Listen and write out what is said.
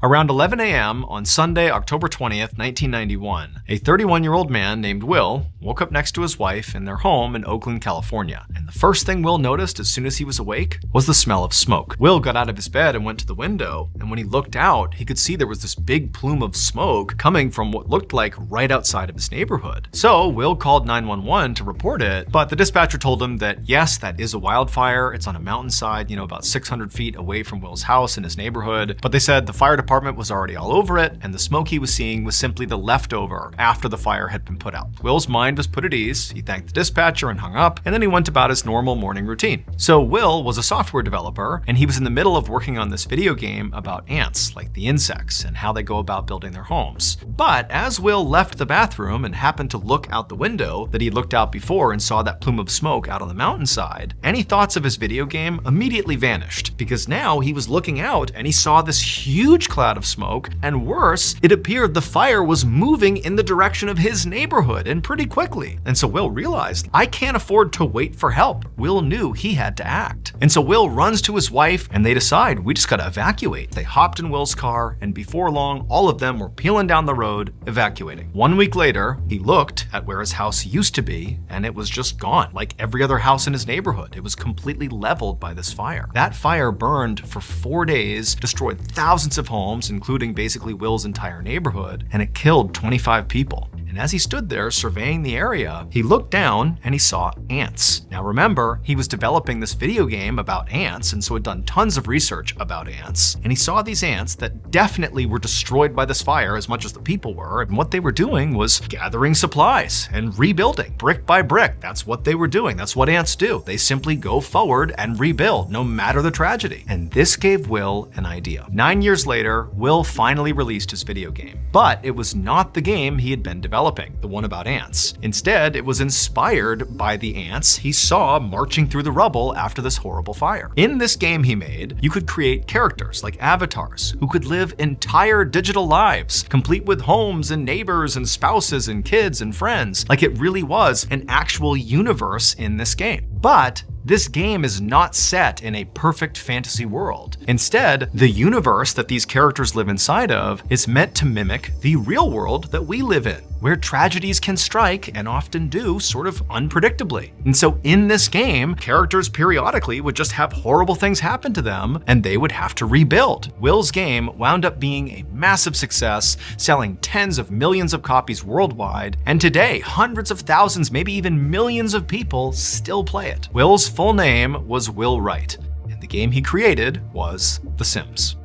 Around 11 a.m. on Sunday, October 20th, 1991, a 31-year-old man named Will woke up next to his wife in their home in Oakland, California. And the first thing Will noticed as soon as he was awake was the smell of smoke. Will got out of his bed and went to the window, and when he looked out, he could see there was this big plume of smoke coming from what looked like right outside of his neighborhood. So Will called 911 to report it, but the dispatcher told him that yes, that is a wildfire. It's on a mountainside, about 600 feet away from Will's house in his neighborhood. But they said the fire department was already all over it, and the smoke he was seeing was simply the leftover after the fire had been put out. Will's mind was put at ease. He thanked the dispatcher and hung up, and then he went about his normal morning routine. So Will was a software developer, and he was in the middle of working on this video game about ants, like the insects, and how they go about building their homes. But as Will left the bathroom and happened to look out the window that he looked out before and saw that plume of smoke out on the mountainside, any thoughts of his video game immediately vanished, because now he was looking out and he saw this huge cloud of smoke, and worse, it appeared the fire was moving in the direction of his neighborhood, and pretty quickly. And so Will realized, I can't afford to wait for help. Will knew he had to act. And so Will runs to his wife, and they decide, we just gotta evacuate. They hopped in Will's car, and before long, all of them were peeling down the road, evacuating. 1 week later, he looked at where his house used to be, and it was just gone, like every other house in his neighborhood. It was completely leveled by this fire. That fire burned for 4 days, destroyed thousands of homes, including basically Will's entire neighborhood, and it killed 25 people. And as he stood there surveying the area, he looked down and he saw ants. Now remember, he was developing this video game about ants, and so had done tons of research about ants. And he saw these ants that definitely were destroyed by this fire as much as the people were. And what they were doing was gathering supplies and rebuilding brick by brick. That's what they were doing. That's what ants do. They simply go forward and rebuild, no matter the tragedy. And this gave Will an idea. 9 years later, Will finally released his video game. But it was not the game he had been developing, the one about ants. Instead, it was inspired by the ants he saw marching through the rubble after this horrible fire. In this game he made, you could create characters like avatars who could live entire digital lives, complete with homes and neighbors and spouses and kids and friends, like it really was an actual universe in this game. But this game is not set in a perfect fantasy world. Instead, the universe that these characters live inside of is meant to mimic the real world that we live in, where tragedies can strike, and often do, sort of unpredictably. And so in this game, characters periodically would just have horrible things happen to them, and they would have to rebuild. Will's game wound up being a massive success, selling tens of millions of copies worldwide, and today, hundreds of thousands, maybe even millions of people still play it. Will's full name was Will Wright, and the game he created was The Sims.